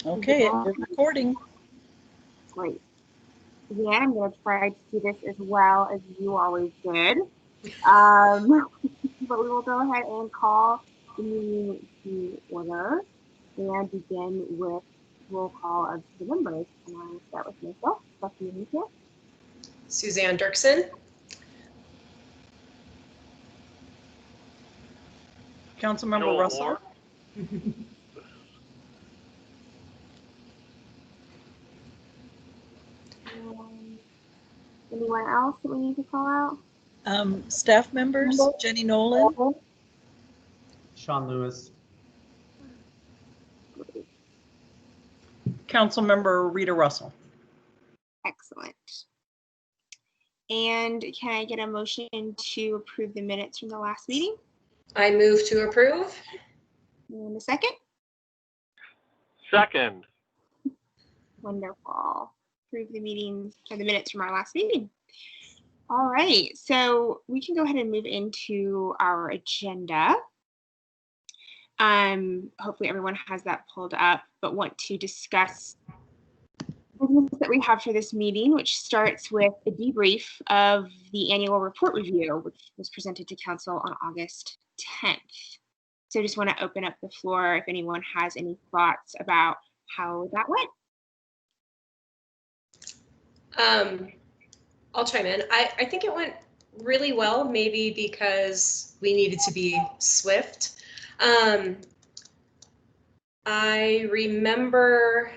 Okay, we're recording. Great. Yeah, I'm going to try to do this as well as you always did. But we will go ahead and call the meeting to order and begin with roll call of the members. And I will start with myself. Stephanie here. Suzanne Dirksen. Councilmember Russell. Anyone else that we need to call out? Staff members, Jenny Nolan. Sean Lewis. Councilmember Rita Russell. Excellent. And can I get a motion to approve the minutes from the last meeting? I move to approve. And a second? Second. Wonderful. Approve the meetings or the minutes from our last meeting. All right, so we can go ahead and move into our agenda. Hopefully everyone has that pulled up, but want to discuss business that we have for this meeting, which starts with a debrief of the annual report review, which was presented to council on August 10th. So just want to open up the floor if anyone has any thoughts about how that went. I'll chime in. I think it went really well, maybe because we needed to be swift. I remember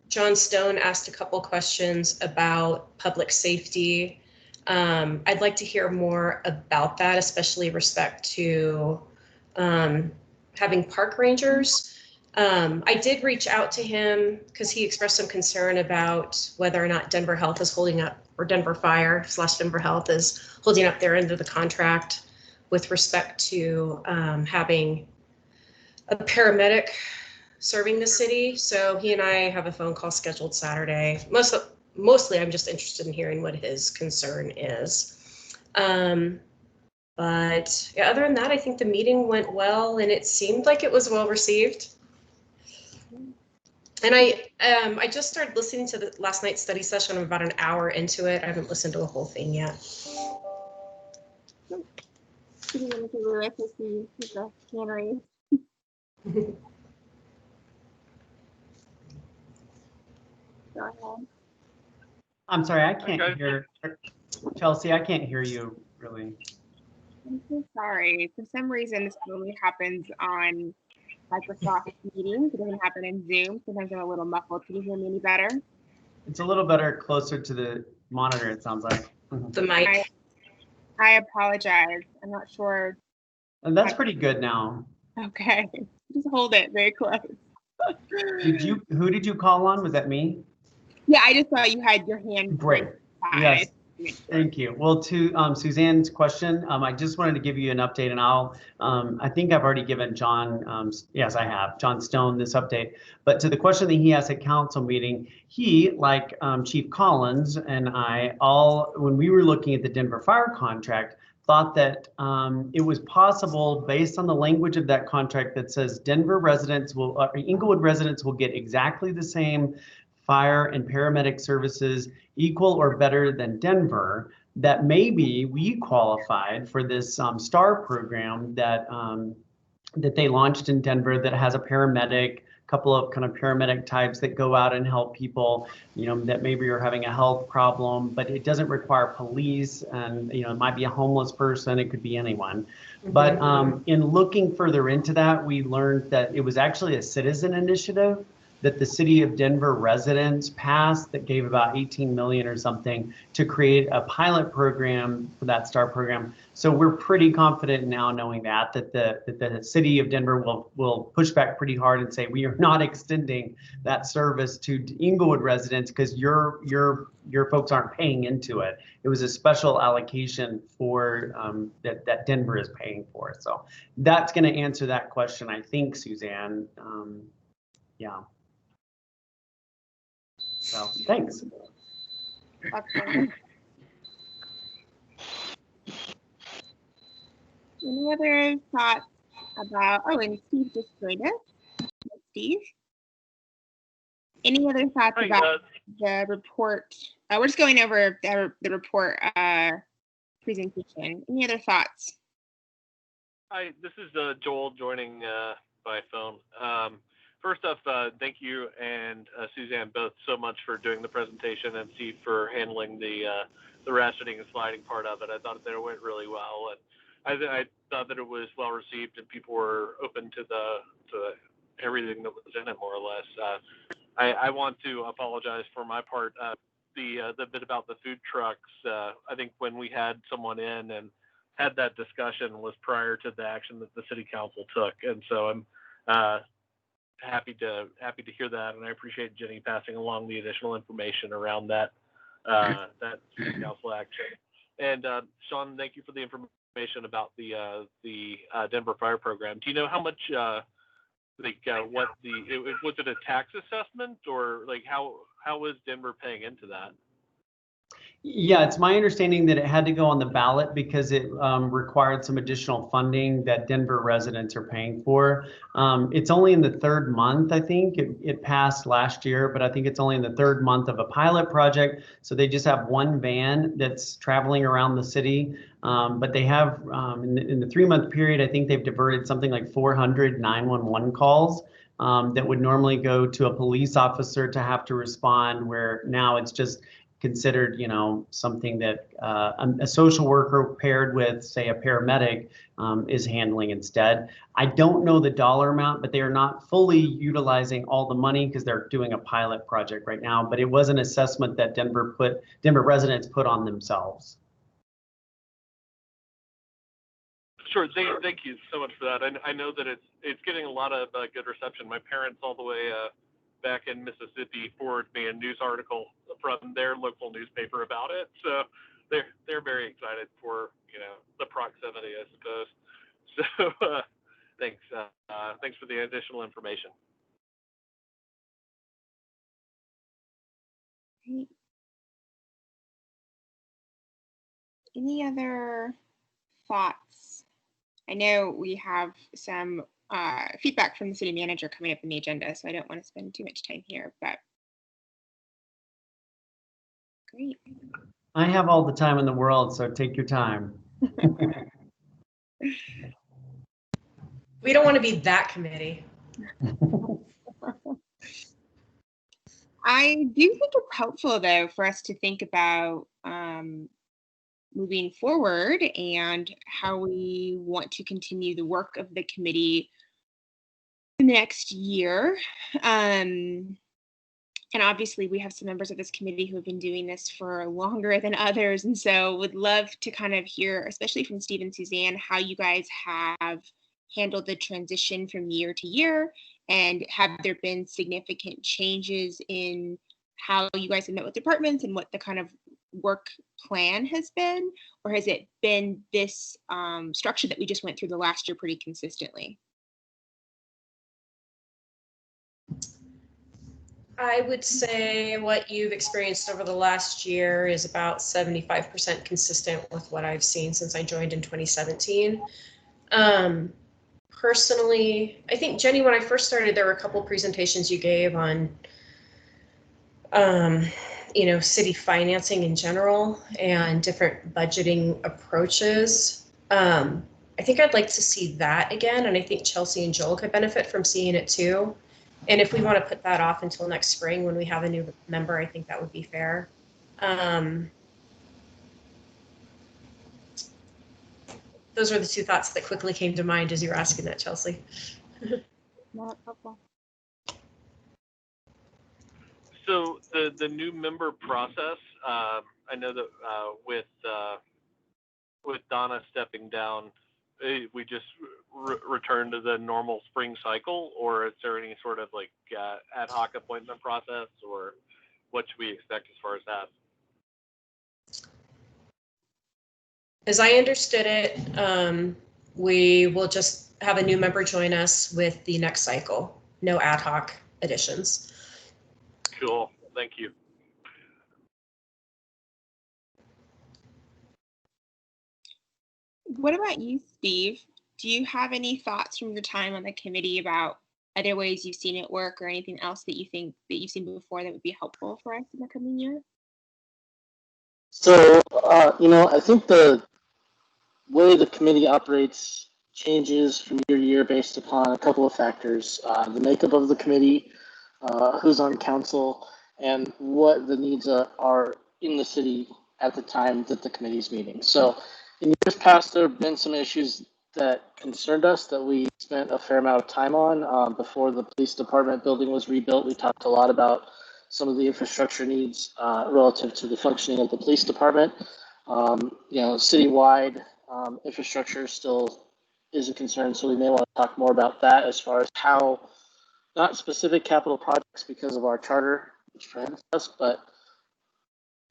John Stone asked a couple questions about public safety. I'd like to hear more about that, especially respect to having park rangers. I did reach out to him because he expressed some concern about whether or not Denver Health is holding up, or Denver Fire / Denver Health is holding up their end of the contract with respect to having a paramedic serving the city. So he and I have a phone call scheduled Saturday. Mostly I'm just interested in hearing what his concern is. But yeah, other than that, I think the meeting went well and it seemed like it was well received. And I just started listening to the last night's study session. I'm about an hour into it. I haven't listened to the whole thing yet. Go ahead. I'm sorry, I can't hear. Chelsea, I can't hear you really. I'm so sorry. For some reason, this only happens on Microsoft Meetings. It doesn't happen in Zoom. Sometimes I'm a little muffled. Can you hear me any better? It's a little better closer to the monitor, it sounds like. The mic. I apologize. I'm not sure. And that's pretty good now. Okay. Just hold it very close. Who did you call on? Was that me? Yeah, I just thought you had your hand. Great. Yes. Thank you. Well, to Suzanne's question, I just wanted to give you an update, and I think I've already given John, yes, I have, John Stone this update. But to the question that he asked at council meeting, he, like Chief Collins and I, all, when we were looking at the Denver Fire contract, thought that it was possible, based on the language of that contract that says Denver residents will, Inglewood residents will get exactly the same fire and paramedic services equal or better than Denver, that maybe we qualified for this STAR program that that they launched in Denver that has a paramedic, couple of kind of paramedic types that go out and help people, you know, that maybe are having a health problem, but it doesn't require police, and you know, it might be a homeless person, it could be anyone. But in looking further into that, we learned that it was actually a citizen initiative that the city of Denver residents passed that gave about 18 million or something to create a pilot program for that STAR program. So we're pretty confident now, knowing that the city of Denver will push back pretty hard and say we are not extending that service to Inglewood residents because your folks aren't paying into it. It was a special allocation for that Denver is paying for. So that's going to answer that question, I think, Suzanne. Yeah. So thanks. Any other thoughts about, oh, and Steve just joined us. Steve. Any other thoughts Hi, about the report? We're just going over the report presentation. Any other thoughts? Hi, this is Joel joining by phone. First off, thank you and Suzanne both so much for doing the presentation, and Steve for handling the rationing and sliding part of it. I thought that it went really well, and I thought that it was well received, and people were open to everything that was in it, more or less. I want to apologize for my part. The bit about the food trucks, I think when we had someone in and had that discussion was prior to the action that the city council took, and so I'm happy to hear that, and I appreciate Jenny passing along the additional information around that city council action. And Sean, thank you for the information about the Denver Fire Program. Do you know how much what was it a tax assessment, or like how was Denver paying into that? Yeah, it's my understanding that it had to go on the ballot because it required some additional funding that Denver residents are paying for. It's only in the third month, I think. It passed last year, but I think it's only in the third month of a pilot project. So they just have one van that's traveling around the city. But they have, in the 3-month period, I think they've diverted something like 400 911 calls that would normally go to a police officer to have to respond, where now it's just considered, something that a social worker paired with, say, a paramedic is handling instead. I don't know the dollar amount, but they are not fully utilizing all the money because they're doing a pilot project right now. But it was an assessment that Denver residents put on themselves. Sure. Thank you so much for that. I know that it's getting a lot of good reception. My parents all the way back in Mississippi forwarded me a news article from their local newspaper about it. So they're very excited for the proximity, I suppose. So thanks for the additional information. Great. Any other thoughts? I know we have some feedback from the city manager coming up in the agenda, so I don't want to spend too much time here, but great. I have all the time in the world, so take your time. We don't want to be that committee. I do think it's helpful, though, for us to think about moving forward and how we want to continue the work of the committee next year. And obviously we have some members of this committee who have been doing this for longer than others. And so would love to kind of hear, especially from Steve and Suzanne, how you guys have handled the transition from year to year, and have there been significant changes in how you guys have met with departments and what the kind of work plan has been, or has it been this structure that we just went through the last year pretty consistently? I would say what you've experienced over the last year is about 75% consistent with what I've seen since I joined in 2017. Personally, I think, Jenny, when I first started, there were a couple presentations you gave on, city financing in general and different budgeting approaches. I think I'd like to see that again, and I think Chelsea and Joel could benefit from seeing it too. And if we want to put that off until next spring when we have a new member, I think that would be fair. Those are the two thoughts that quickly came to mind as you were asking that, Chelsea. Not helpful. So the new member process, I know that with Donna stepping down, we just return to the normal spring cycle, or is there any sort of like ad hoc appointment process, or what should we expect as far as that? As I understood it, we will just have a new member join us with the next cycle. No ad hoc additions. Cool. Thank you. What about you, Steve? Do you have any thoughts from your time on the committee about other ways you've seen it work or anything else that you think that you've seen before that would be helpful for us in the coming year? So, I think the way the committee operates changes from year to year based upon a couple of factors. The makeup of the committee, who's on council, and what the needs are in the city at the time that the committee's meeting. So in years past, there have been some issues that concerned us that we spent a fair amount of time on. Before the police department building was rebuilt, we talked a lot about some of the infrastructure needs relative to the functioning of the police department. Citywide infrastructure still is a concern, so we may want to talk more about that as far as how, not specific capital projects because of our charter, which prohibits us, but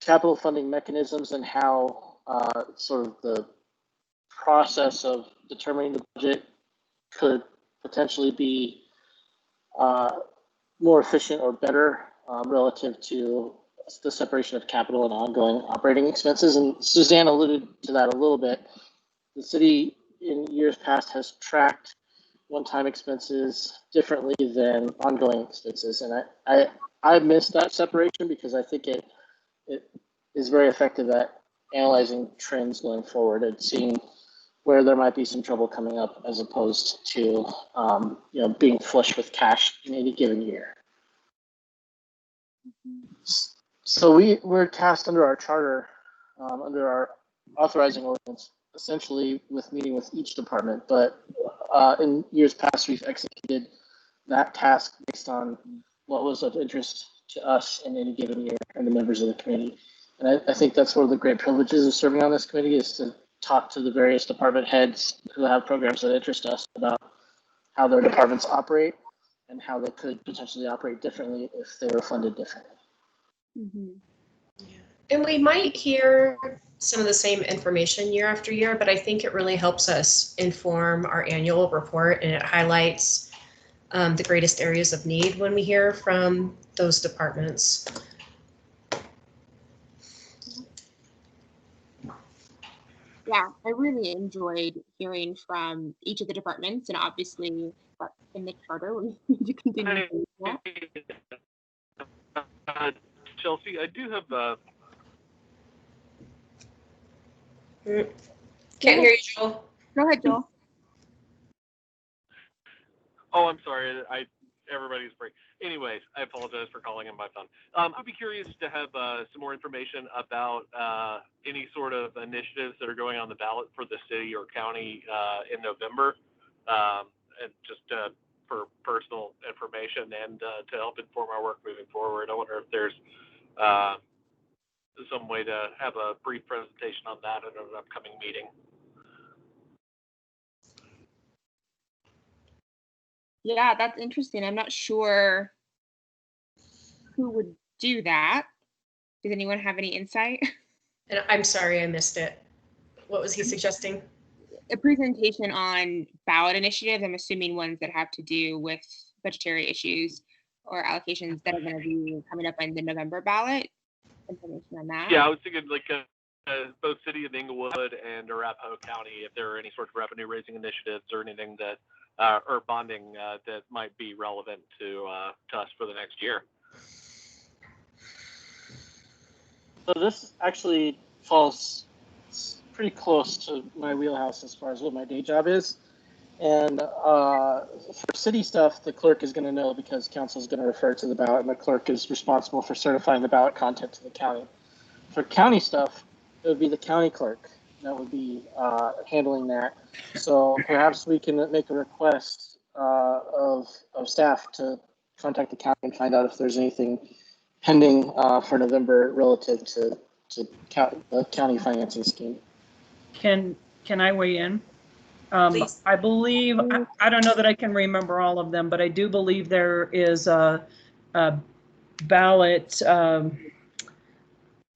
capital funding mechanisms and how sort of the process of determining the budget could potentially be more efficient or better relative to the separation of capital and ongoing operating expenses. And Suzanne alluded to that a little bit. The city in years past has tracked one-time expenses differently than ongoing expenses. And I miss that separation because I think it is very effective at analyzing trends going forward and seeing where there might be some trouble coming up as opposed to being flush with cash in any given year. So we're tasked under our charter, under our authorizing ordinance, essentially with meeting with each department. But in years past, we've executed that task based on what was of interest to us in any given year and the members of the committee. And I think that's one of the great privileges of serving on this committee is to talk to the various department heads who have programs that interest us about how their departments operate and how they could potentially operate differently if they were funded differently. Mm-hmm. And we might hear some of the same information year after year, but I think it really helps us inform our annual report, and it highlights the greatest areas of need when we hear from those departments. Yeah, I really enjoyed hearing from each of the departments, and obviously in the charter we need to continue doing that. Chelsea, I do have Can't hear you, Joel. Go ahead, Joel. Oh, I'm sorry. Everybody's break. Anyways, I apologize for calling in my phone. I'd be curious to have some more information about any sort of initiatives that are going on the ballot for the city or county in November, and just for personal information and to help inform our work moving forward. I wonder if there's some way to have a brief presentation on that at an upcoming meeting. Yeah, that's interesting. I'm not sure who would do that. Does anyone have any insight? And I'm sorry I missed it. What was he suggesting? A presentation on ballot initiatives. I'm assuming ones that have to do with budgetary issues or allocations that are going to be coming up on the November ballot. Information on that. Yeah, I was thinking like both City of Inglewood and Arapahoe County, if there are any sort of revenue raising initiatives or anything that or bonding that might be relevant to us for the next year. So this actually falls pretty close to my wheelhouse as far as what my day job is. And for city stuff, the clerk is going to know because council is going to refer to the ballot, and the clerk is responsible for certifying the ballot content to the county. For county stuff, it would be the county clerk that would be handling that. So perhaps we can make a request of staff to contact the county and find out if there's anything pending for November relative to the county financing scheme. Can I weigh in? Please. I believe, I don't know that I can remember all of them, but I do believe there is a ballot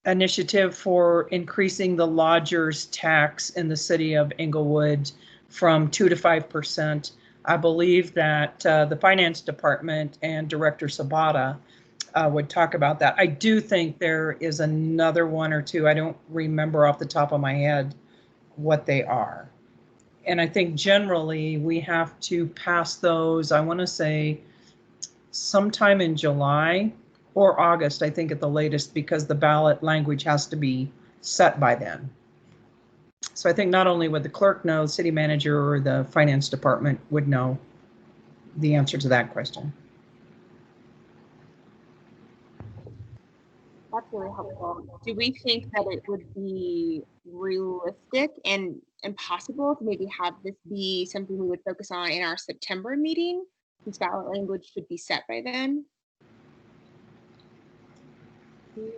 initiative for increasing the lodger's tax in the city of Inglewood from 2% to 5%. I believe that the finance department and Director Sabata would talk about that. I do think there is another one or two. I don't remember off the top of my head what they are. And I think generally we have to pass those, I want to say sometime in July or August, I think at the latest, because the ballot language has to be set by then. So I think not only would the clerk know, city manager or the finance department would know the answer to that question. That's really helpful. Do we think that it would be realistic and possible to maybe have this be something we would focus on in our September meeting? Since ballot language should be set by then. You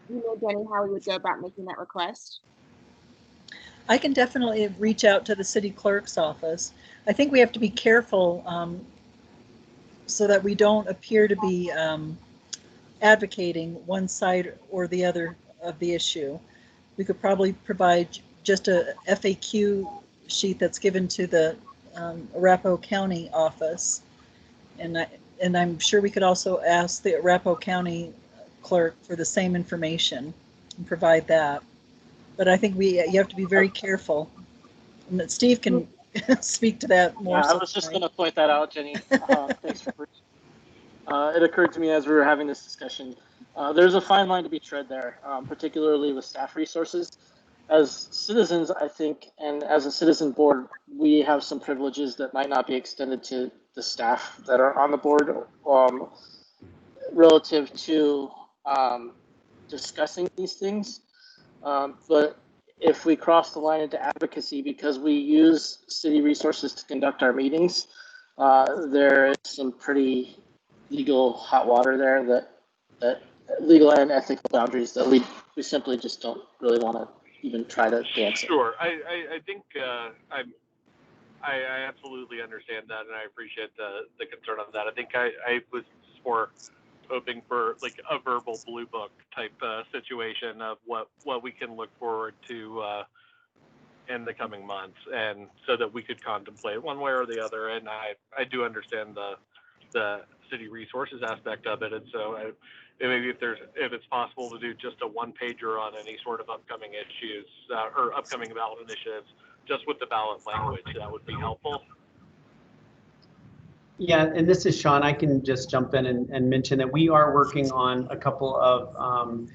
know, Jenny, how we would go about making that request? I can definitely reach out to the city clerk's office. I think we have to be careful so that we don't appear to be advocating one side or the other of the issue. We could probably provide just a FAQ sheet that's given to the Arapahoe County office. And I'm sure we could also ask the Arapahoe County clerk for the same information and provide that. But I think you have to be very careful. And that Steve can speak to that more. Yeah, I was just going to point that out, Jenny. Thanks for it occurred to me as we were having this discussion. There's a fine line to be tread there, particularly with staff resources. As citizens, I think, and as a citizen board, we have some privileges that might not be extended to the staff that are on the board relative to discussing these things. But if we cross the line into advocacy because we use city resources to conduct our meetings, there is some pretty legal hot water there that legal and ethical boundaries that we simply just don't really want to even try to dance it. Sure. I think I absolutely understand that, and I appreciate the concern on that. I think I was more hoping for like a verbal blue book type situation of what we can look forward to in the coming months, and so that we could contemplate one way or the other. And I do understand the city resources aspect of it, and so maybe if it's possible to do just a one-pager on any sort of upcoming issues or upcoming ballot initiatives, just with the ballot language, that would be helpful. Yeah, and this is Sean. I can just jump in and mention that we are working on a couple of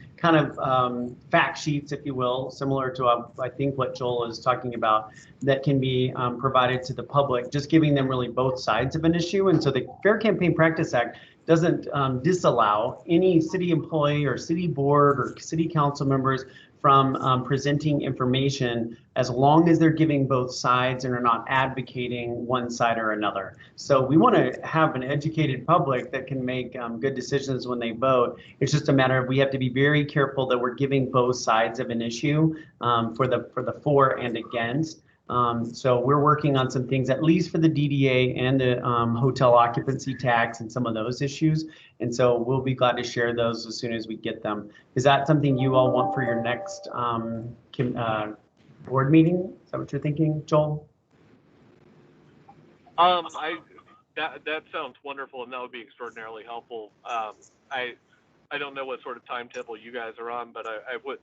fact sheets, if you will, similar to I think what Joel is talking about, that can be provided to the public, just giving them really both sides of an issue. And so the Fair Campaign Practice Act doesn't disallow any city employee or city board or city council members from presenting information as long as they're giving both sides and are not advocating one side or another. So we want to have an educated public that can make good decisions when they vote. It's just a matter of we have to be very careful that we're giving both sides of an issue for the for and against. So we're working on some things, at least for the DDA and the hotel occupancy tax and some of those issues. And so we'll be glad to share those as soon as we get them. Is that something you all want for your next board meeting? Is that what you're thinking, Joel? That sounds wonderful, and that would be extraordinarily helpful. I don't know what sort of timetable you guys are on, but I wouldn't,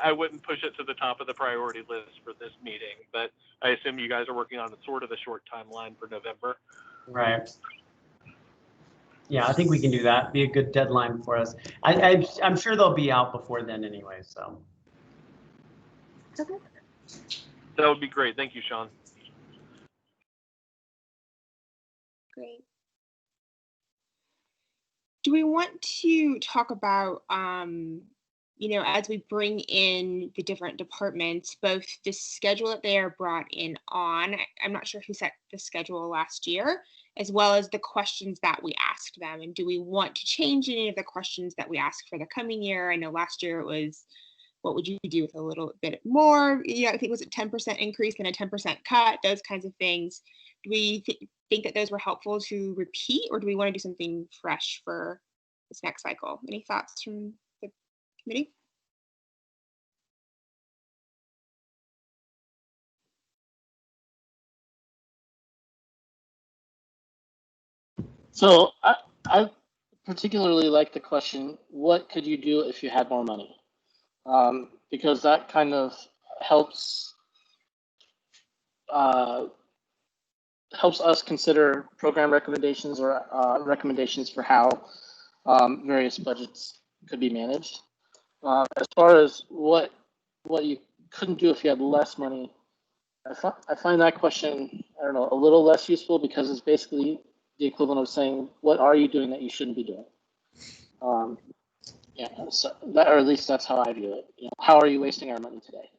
I wouldn't push it to the top of the priority list for this meeting, but I assume you guys are working on sort of a short timeline for November. Right. Yeah, I think we can do that. Be a good deadline for us. I'm sure they'll be out before then anyway, so. Okay. That would be great. Thank you, Sean. Great. Do we want to talk about, as we bring in the different departments, both the schedule that they are brought in on, I'm not sure who set the schedule last year, as well as the questions that we asked them. And do we want to change any of the questions that we ask for the coming year? I know last year it was, what would you do with a little bit more? I think it was a 10% increase and a 10% cut, those kinds of things. Do we think that those were helpful to repeat, or do we want to do something fresh for this next cycle? Any thoughts from the committee? So I particularly like the question, what could you do if you had more money? because that kind of helps helps us consider program recommendations or recommendations for how various budgets could be managed. As far as what you couldn't do if you had less money, I find that question, I don't know, a little less useful because it's basically the equivalent of saying, what are you doing that you shouldn't be doing? Yeah, so that, or at least that's how I view it. You know, how are you wasting our money today?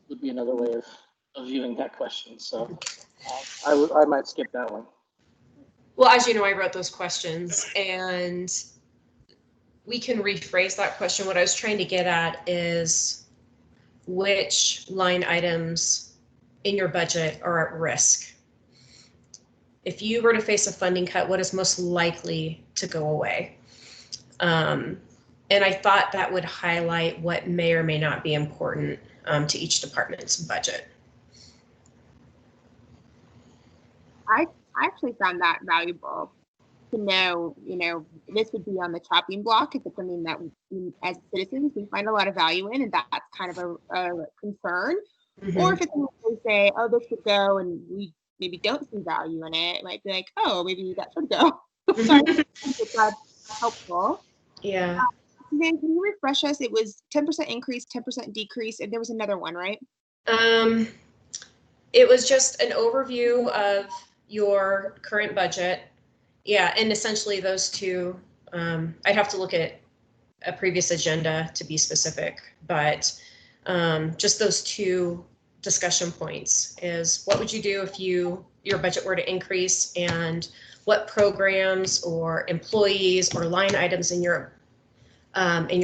Would be another way of viewing that question. So I might skip that one. Well, as you know, I wrote those questions, and we can rephrase that question. What I was trying to get at is which line items in your budget are at risk. If you were to face a funding cut, what is most likely to go away? And I thought that would highlight what may or may not be important to each department's budget. I actually found that valuable to know, this would be on the chopping block if it's something that we, as citizens, we find a lot of value in, and that's kind of a concern. Mm-hmm. Or if it's something we say, oh, this should go, and we maybe don't see value in it, it might be like, oh, maybe that should go. So I think that's helpful. Yeah. Then can you refresh us? It was 10% increase, 10% decrease, and there was another one, right? It was just an overview of your current budget. Yeah, and essentially those two, I'd have to look at a previous agenda to be specific, but just those two discussion points is what would you do if your budget were to increase, and what programs or employees or line items in your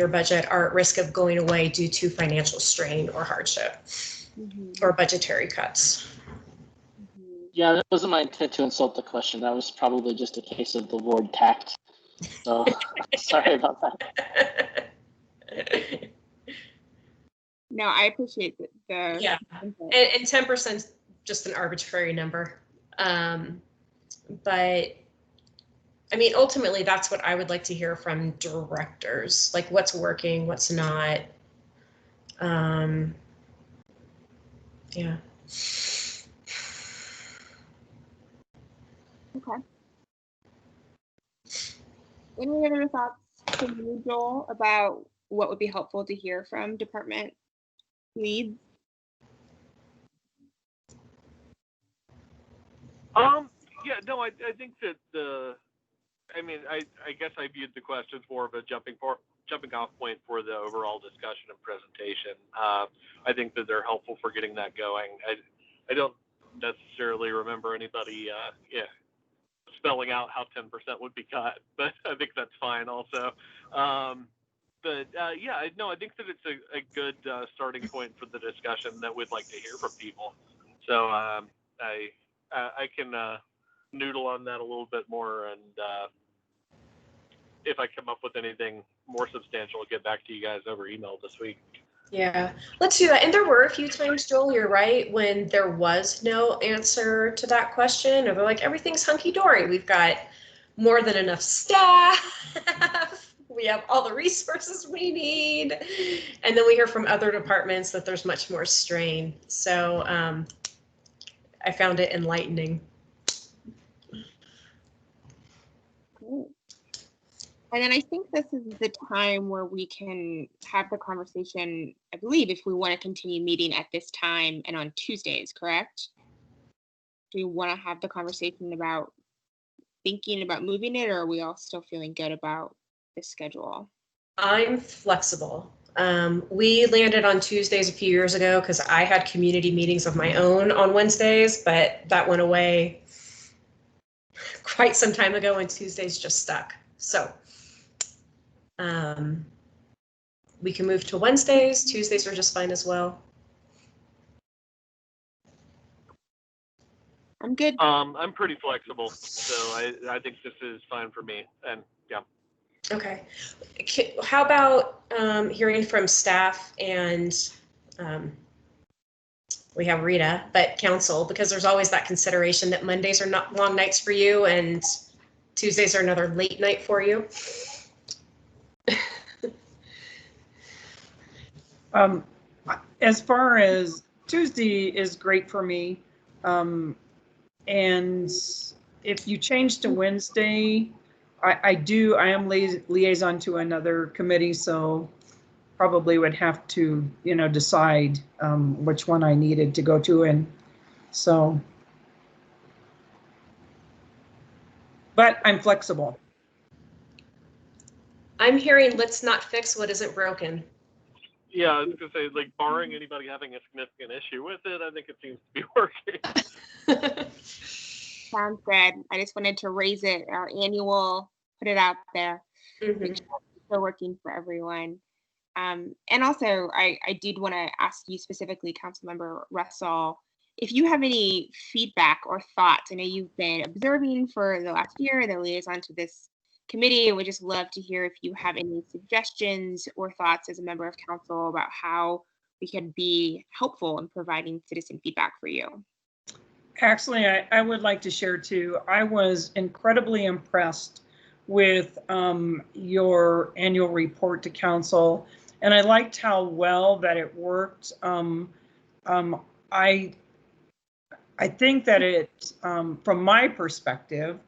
budget are at risk of going away due to financial strain or hardship, mm-hmm. or budgetary cuts. Mm-hmm. Yeah, that wasn't my intent to insult the question. That was probably just a case of the Lord tact. So sorry about that. No, I appreciate the yeah, and 10% is just an arbitrary number. But I mean, ultimately, that's what I would like to hear from directors, like what's working, what's not. Yeah. Okay. Any other thoughts from you, Joel, about what would be helpful to hear from department leads? Yeah, no, I think that I guess I viewed the questions more of a jumping off point for the overall discussion and presentation. I think that they're helpful for getting that going. I don't necessarily remember anybody spelling out how 10% would be cut, but I think that's fine also. I think that it's a good starting point for the discussion that we'd like to hear from people. So I can noodle on that a little bit more, and if I come up with anything more substantial, I'll get back to you guys over email this week. Yeah, let's do that. And there were a few times, Joel, you're right, when there was no answer to that question, or they're like, everything's hunky-dory. We've got more than enough staff. We have all the resources we need. And then we hear from other departments that there's much more strain. So I found it enlightening. Great. And then I think this is the time where we can have the conversation, I believe, if we want to continue meeting at this time and on Tuesdays, correct? Do you want to have the conversation about thinking about moving it, or are we all still feeling good about the schedule? I'm flexible. We landed on Tuesdays a few years ago because I had community meetings of my own on Wednesdays, but that went away quite some time ago, and Tuesdays just stuck. So we can move to Wednesdays. Tuesdays are just fine as well. I'm good. I'm pretty flexible, so I think this is fine for me. And yeah. Okay. How about hearing from staff and we have Rita, but council, because there's always that consideration that Mondays are not long nights for you and Tuesdays are another late night for you. As far as Tuesday is great for me. And if you change to Wednesday, I am liaison to another committee, so probably would have to, decide which one I needed to go to. And so, but I'm flexible. I'm hearing let's not fix what isn't broken. Yeah, I was gonna say, like, barring anybody having a significant issue with it, I think it seems to be working. Sounds good. I just wanted to raise it, our annual, put it out there. Make sure it's still working for everyone. And also, I did want to ask you specifically, Councilmember Russell, if you have any feedback or thoughts. I know you've been observing for the last year, the liaison to this committee, and would just love to hear if you have any suggestions or thoughts as a member of council about how we can be helpful in providing citizen feedback for you. Actually, I would like to share too. I was incredibly impressed with your annual report to council, and I liked how well that it worked. I think that it, from my perspective,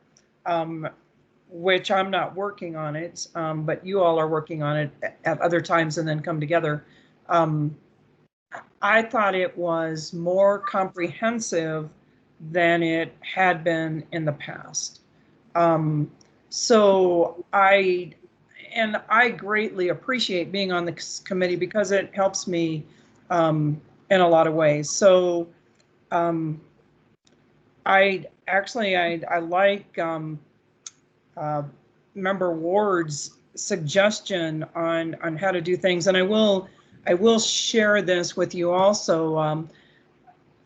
which I'm not working on it, but you all are working on it at other times and then come together. I thought it was more comprehensive than it had been in the past. So I greatly appreciate being on this committee because it helps me in a lot of ways. So I like Member Ward's suggestion on how to do things, and I will share this with you also.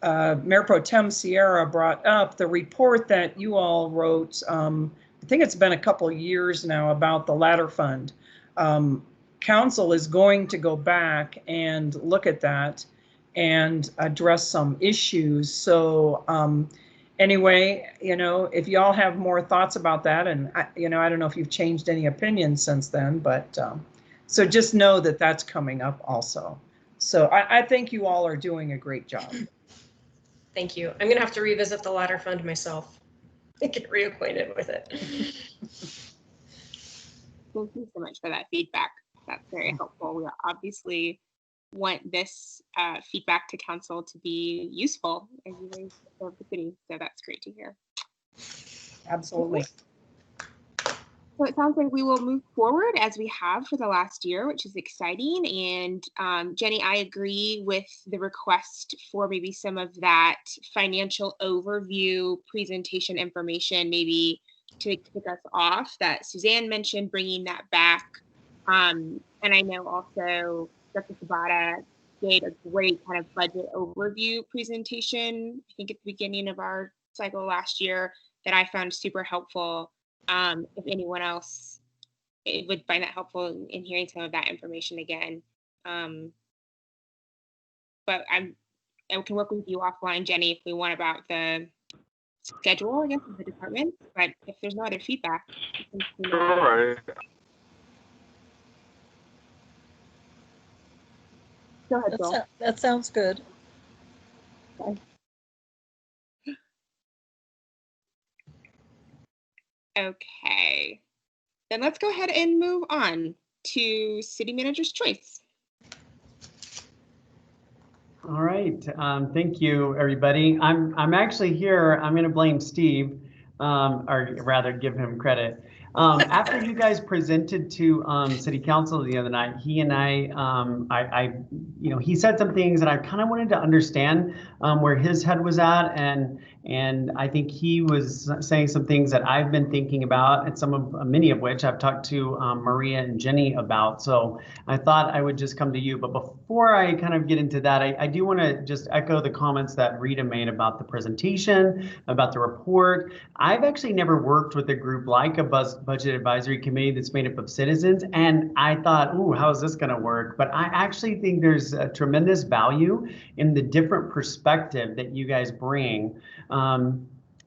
Mayor Pro Tem Sierra brought up the report that you all wrote. I think it's been a couple years now about the ladder fund. Council is going to go back and look at that and address some issues. So anyway, if y'all have more thoughts about that, and I don't know if you've changed any opinions since then, but so just know that that's coming up also. So I think you all are doing a great job. Thank you. I'm gonna have to revisit the ladder fund myself and get reacquainted with it. Thank you so much for that feedback. That's very helpful. We obviously want this feedback to council to be useful as you serve the city. So that's great to hear. Absolutely. So it sounds like we will move forward as we have for the last year, which is exciting. And Jenny, I agree with the request for maybe some of that financial overview presentation information, maybe to kick us off, that Suzanne mentioned, bringing that back. And I know also Dr. Sabata did a great kind of budget overview presentation, I think at the beginning of our cycle last year, that I found super helpful. If anyone else would find that helpful in hearing some of that information again. But I can work with you offline, Jenny, if we want, about the schedule, I guess, of the department. But if there's no other feedback, Sure. Go ahead, Joel. That sounds good. Okay, then let's go ahead and move on to City Manager's Choice. All right, thank you, everybody. I'm actually here. I'm going to blame Steve, or rather give him credit. After you guys presented to City Council the other night, he and I he said some things, and I kind of wanted to understand where his head was at, and I think he was saying some things that I've been thinking about, and many of which I've talked to Maria and Jenny about. So I thought I would just come to you. But before I kind of get into that, I do want to just echo the comments that Rita made about the presentation, about the report. I've actually never worked with a group like a budget advisory committee that's made up of citizens, and I thought, ooh, how is this going to work? But I actually think there's a tremendous value in the different perspective that you guys bring.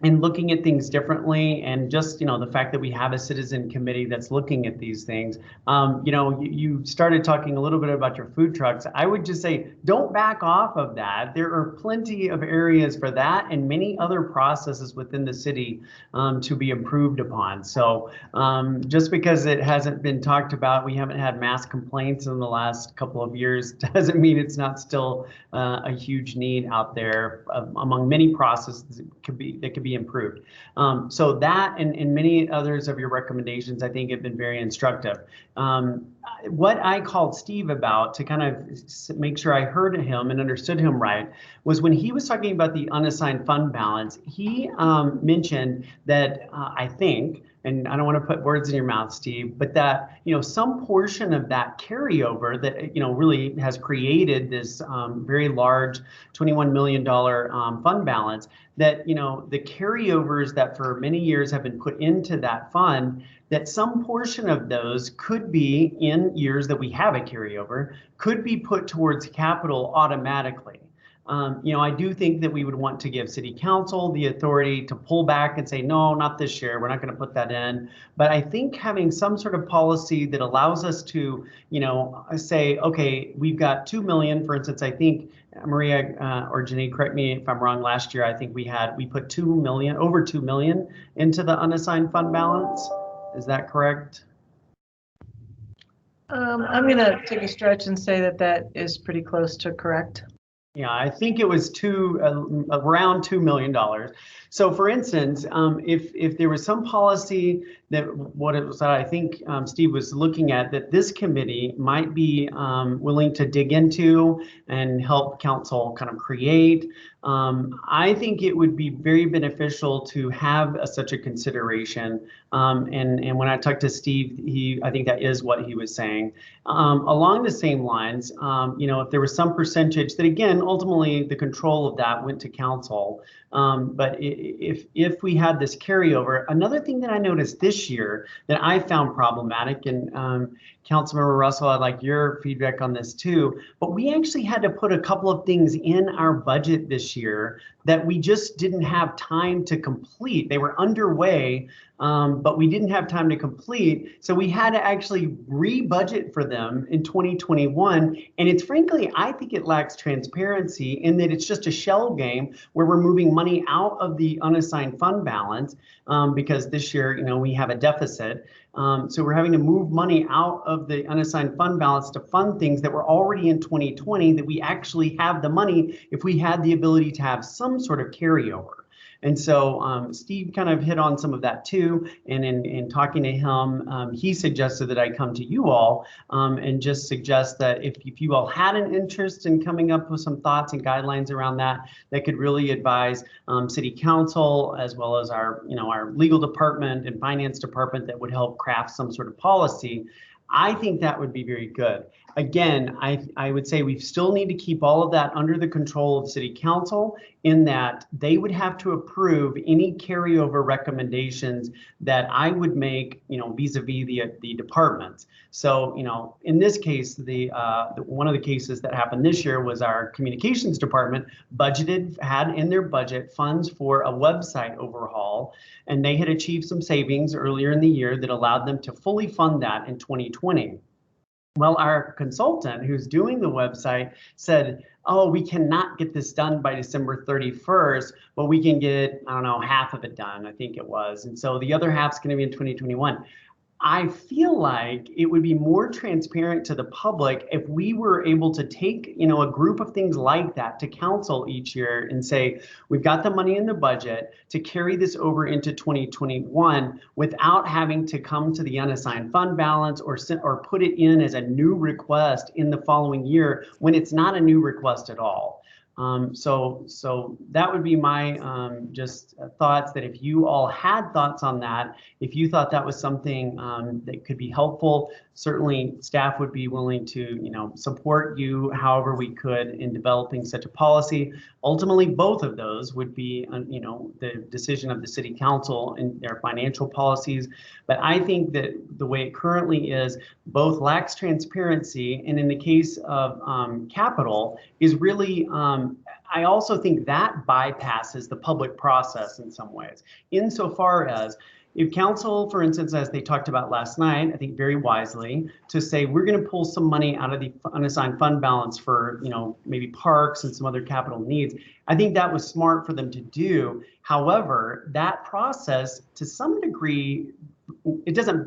and looking at things differently, and just, you know, the fact that we have a citizen committee that's looking at these things. You know, you started talking a little bit about your food trucks. I would just say, don't back off of that. There are plenty of areas for that and many other processes within the city to be improved upon. So just because it hasn't been talked about, we haven't had mass complaints in the last couple of years, doesn't mean it's not still a huge need out there among many processes that could be improved. So that and many others of your recommendations, I think, have been very instructive. What I called Steve about to kind of make sure I heard him and understood him right was when he was talking about the unassigned fund balance, he mentioned that I think, and I don't want to put words in your mouth, Steve, but that, you know, some portion of that carryover that, you know, really has created this very large $21 million fund balance, that, you know, the carryovers that for many years have been put into that fund, that some portion of those could be in years that we have a carryover, could be put towards capital automatically. You know, I do think that we would want to give City Council the authority to pull back and say, no, not this year, we're not going to put that in. But I think having some sort of policy that allows us to, you know, say, okay, we've got 2 million, for instance. I think Maria or Jenny, correct me if I'm wrong, last year I think we put 2 million, over 2 million into the unassigned fund balance. Is that correct? I'm going to take a stretch and say that that is pretty close to correct. Yeah, I think it was around $2 million. So for instance, if there was some policy that what it was that I think Steve was looking at, that this committee might be willing to dig into and help council kind of create, I think it would be very beneficial to have such a consideration. And when I talked to Steve, I think that is what he was saying. Along the same lines, you know, if there was some percentage that, again, ultimately the control of that went to council. But if we had this carryover, another thing that I noticed this year that I found problematic, and Councilmember Russell, I'd like your feedback on this too, but we actually had to put a couple of things in our budget this year that we just didn't have time to complete. They were underway, but we didn't have time to complete. So we had to actually re-budget for them in 2021. And it's frankly, I think it lacks transparency in that it's just a shell game where we're moving money out of the unassigned fund balance because this year, you know, we have a deficit. So we're having to move money out of the unassigned fund balance to fund things that were already in 2020 that we actually have the money if we had the ability to have some sort of carryover. And so Steve kind of hit on some of that too. And in talking to him, he suggested that I come to you all and just suggest that if you all had an interest in coming up with some thoughts and guidelines around that, that could really advise City Council as well as our, you know, our legal department and finance department that would help craft some sort of policy, I think that would be very good. Again, I would say we still need to keep all of that under the control of City Council, in that they would have to approve any carryover recommendations that I would make, you know, vis-a-vis the departments. So, you know, in this case, one of the cases that happened this year was our communications department had in their budget funds for a website overhaul, and they had achieved some savings earlier in the year that allowed them to fully fund that in 2020. Well, our consultant who's doing the website said, oh, we cannot get this done by December 31st, but we can get, I don't know, half of it done, I think it was. And so the other half's going to be in 2021. I feel like it would be more transparent to the public if we were able to take, you know, a group of things like that to council each year and say, we've got the money in the budget to carry this over into 2021 without having to come to the unassigned fund balance or put it in as a new request in the following year when it's not a new request at all. So that would be my just thoughts, that if you all had thoughts on that, if you thought that was something that could be helpful, certainly staff would be willing to, you know, support you however we could in developing such a policy. Ultimately, both of those would be, you know, the decision of the City Council and their financial policies. But I think that the way it currently is both lacks transparency, and in the case of capital is really, I also think that bypasses the public process in some ways, insofar as if council, for instance, as they talked about last night, I think very wisely, to say we're going to pull some money out of the unassigned fund balance for, maybe parks and some other capital needs. I think that was smart for them to do. However, that process, to some degree,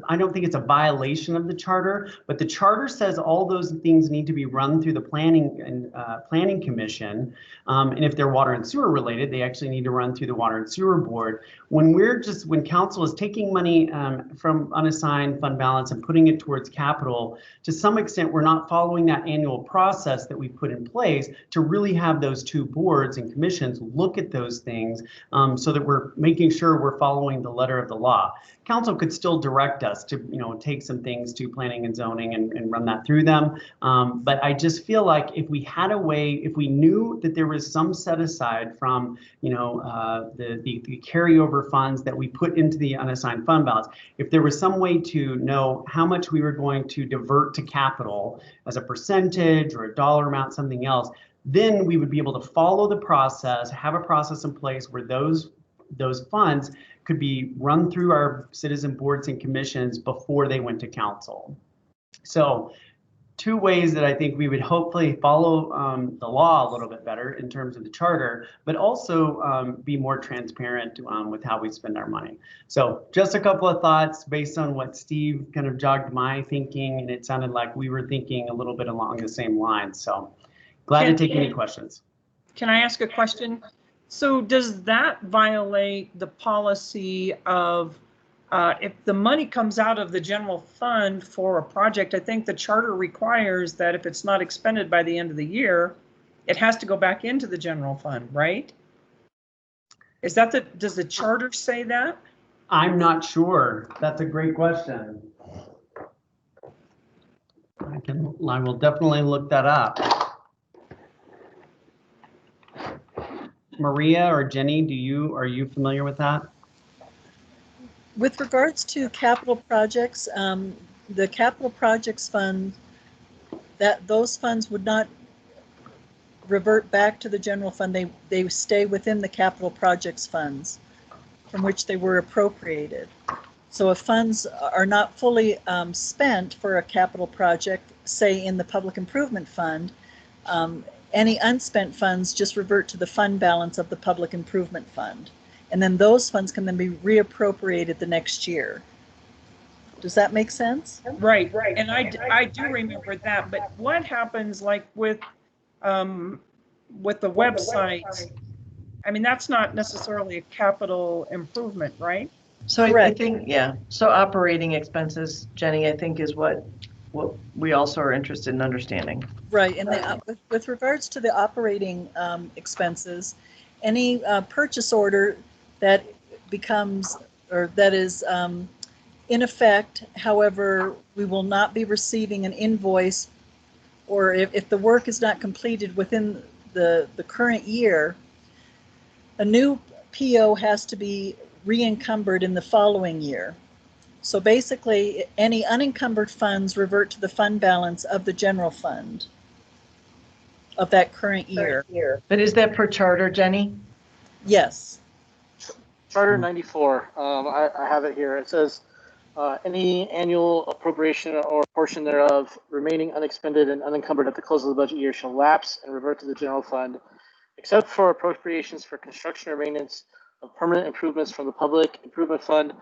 I don't think it's a violation of the charter, but the charter says all those things need to be run through the planning commission. And if they're water and sewer related, they actually need to run through the water and sewer board. When council is taking money from unassigned fund balance and putting it towards capital, to some extent, we're not following that annual process that we put in place to really have those two boards and commissions look at those things so that we're making sure we're following the letter of the law. Council could still direct us to, take some things to planning and zoning and run that through them. But I just feel like if we had a way, if we knew that there was some set aside from, the carryover funds that we put into the unassigned fund balance, if there was some way to know how much we were going to divert to capital as a percentage or a dollar amount, something else, then we would be able to follow the process, have a process in place where those funds could be run through our citizen boards and commissions before they went to council. So two ways that I think we would hopefully follow the law a little bit better in terms of the charter, but also be more transparent with how we spend our money. So just a couple of thoughts based on what Steve kind of jogged my thinking, and it sounded like we were thinking a little bit along the same lines. So glad to take any questions. Can I ask a question? So does that violate the policy of if the money comes out of the general fund for a project? I think the charter requires that if it's not expended by the end of the year, it has to go back into the general fund, right? Does the charter say that? I'm not sure. That's a great question. I will definitely look that up. Maria or Jenny, are you familiar with that? With regards to capital projects, the capital projects fund, those funds would not revert back to the general fund. They stay within the capital projects funds from which they were appropriated. So if funds are not fully spent for a capital project, say in the public improvement fund, any unspent funds just revert to the fund balance of the public improvement fund. And then those funds can then be reappropriated the next year. Does that make sense? Right. And I do remember that, but what happens like with the website? I mean, that's not necessarily a capital improvement, right? So I think, yeah. So operating expenses, Jenny, I think is what we also are interested in understanding. Right. And with regards to the operating expenses, any purchase order that becomes, or that is in effect, however, we will not be receiving an invoice, or if the work is not completed within the current year, a new PO has to be re-encumbered in the following year. So basically, any unencumbered funds revert to the fund balance of the general fund of that current year. But is that per charter, Jenny? Yes. Charter 94, I have it here. It says, any annual appropriation or portion thereof remaining unexpended and unencumbered at the close of the budget year shall lapse and revert to the general fund, except for appropriations for construction or maintenance of permanent improvements from the public improvement fund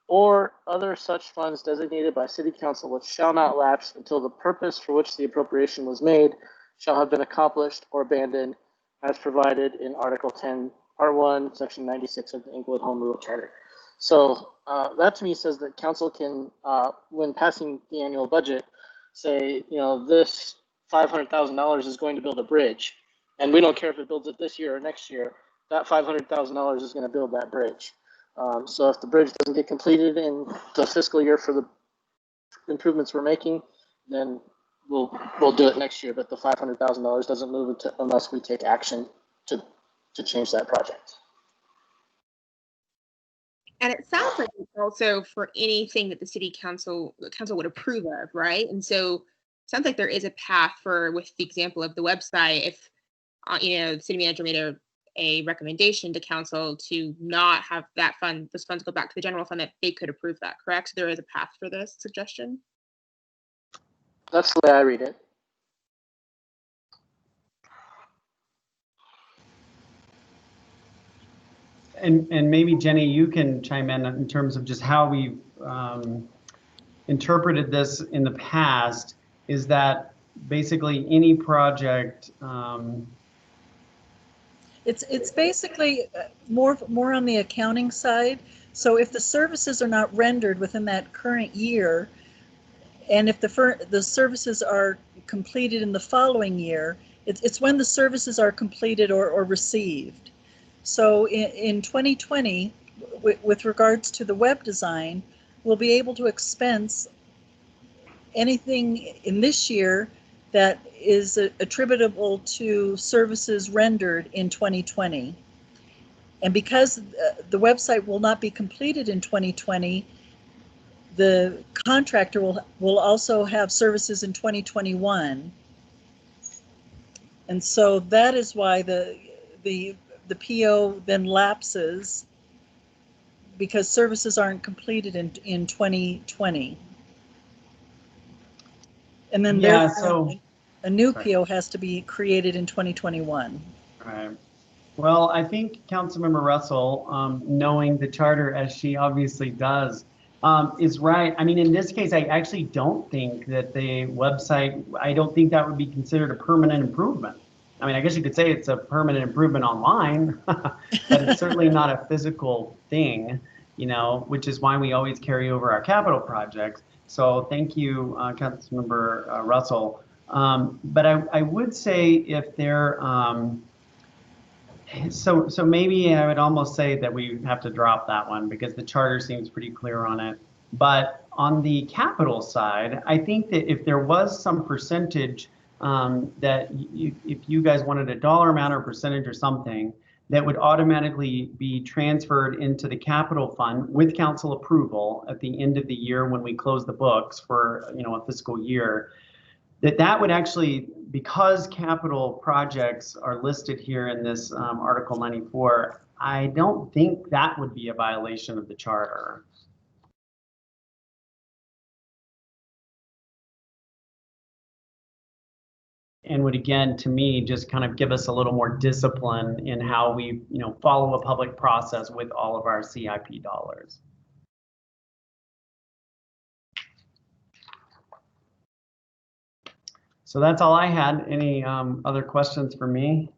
or other such funds designated by city council, which shall not lapse until the purpose for which the appropriation was made shall have been accomplished or abandoned as provided in Article 10, Part 1, Section 96 of the Inglewood Home Rule Charter. So that to me says that council can, when passing the annual budget, say, this $500,000 is going to build a bridge, and we don't care if it builds it this year or next year, that $500,000 is going to build that bridge. So if the bridge doesn't get completed in the fiscal year for the improvements we're making, then we'll do it next year. But the $500,000 doesn't move unless we take action to change that project. And it sounds like it's also for anything that the council would approve of, right? And so it sounds like there is a path for, with the example of the website, if the city manager made a recommendation to council to not have those funds go back to the general fund, that they could approve that, correct? So there is a path for this suggestion? That's the way I read it. And maybe Jenny, you can chime in terms of just how we've interpreted this in the past. Is that basically any project? It's basically more on the accounting side. So if the services are not rendered within that current year, and if the services are completed in the following year, it's when the services are completed or received. So in 2020, with regards to the web design, we'll be able to expense anything in this year that is attributable to services rendered in 2020. And because the website will not be completed in 2020, the contractor will also have services in 2021. And so that is why the PO then lapses, because services aren't completed in 2020. And then a new PO has to be created in 2021. Right. Well, I think Councilmember Russell, knowing the charter as she obviously does, is right. I mean, in this case, I actually don't think that the website, I don't think that would be considered a permanent improvement. I mean, I guess you could say it's a permanent improvement online, but it's certainly not a physical thing, which is why we always carry over our capital projects. So thank you, Councilmember Russell. But I would say if there, so maybe I would almost say that we have to drop that one because the charter seems pretty clear on it. But on the capital side, I think that if there was some percentage that if you guys wanted a dollar amount or percentage or something that would automatically be transferred into the capital fund with council approval at the end of the year when we close the books for a fiscal year, that would actually, because capital projects are listed here in this Article 94, I don't think that would be a violation of the charter. And would, again, to me, just kind of give us a little more discipline in how we, follow a public process with all of our CIP dollars. So that's all I had. Any other questions for me?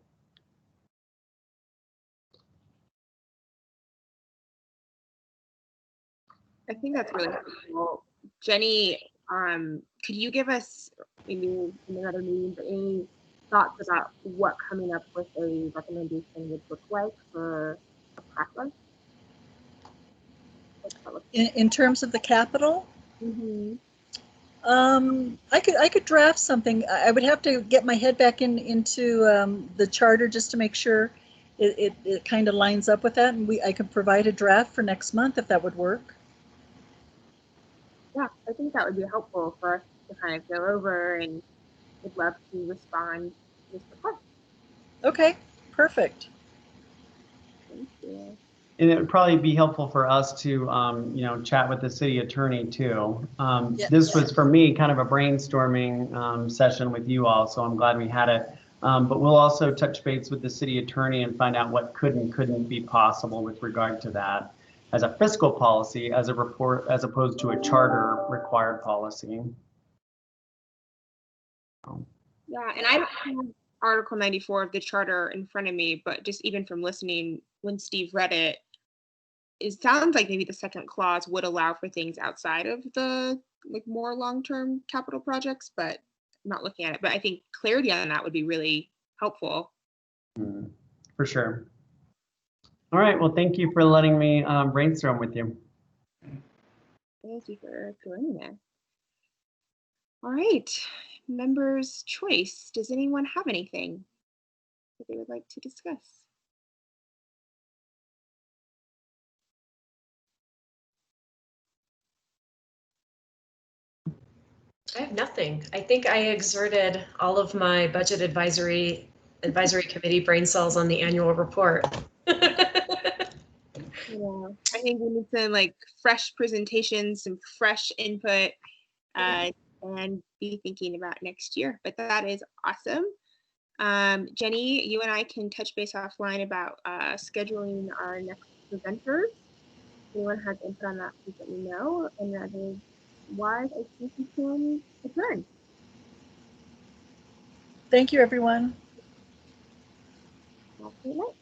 I think that's really helpful. Jenny, could you give us, maybe in another meeting, any thoughts about what coming up with a recommendation would look like for a process? In terms of the capital? Mm-hmm. I could draft something. I would have to get my head back into the charter just to make sure it kind of lines up with that, and I could provide a draft for next month if that would work. Yeah, I think that would be helpful for us to kind of go over, and would love to respond to this request. Okay, perfect. Thank you. And it would probably be helpful for us to, chat with the city attorney too. Yes. This was for me kind of a brainstorming session with you all, so I'm glad we had it. But we'll also touch base with the city attorney and find out what could and couldn't be possible with regard to that as a fiscal policy, as opposed to a charter required policy. Yeah, and I don't have Article 94 of the charter in front of me, but just even from listening when Steve read it, it sounds like maybe the second clause would allow for things outside of the more long-term capital projects, but I'm not looking at it. But I think clarity on that would be really helpful. For sure. All right, well, thank you for letting me brainstorm with you. Thank you for joining us. All right, members' choice. Does anyone have anything that they would like to discuss? I have nothing. I think I exerted all of my budget advisory advisory committee brain cells on the annual report. Yeah, I think we need some like fresh presentations, some fresh input, and be thinking about next year. But that is awesome. Jenny, you and I can touch base offline about scheduling our next presenters. If anyone has input on that, please let me know. And otherwise, I think we can adjourn. Thank you, everyone. Have a great night.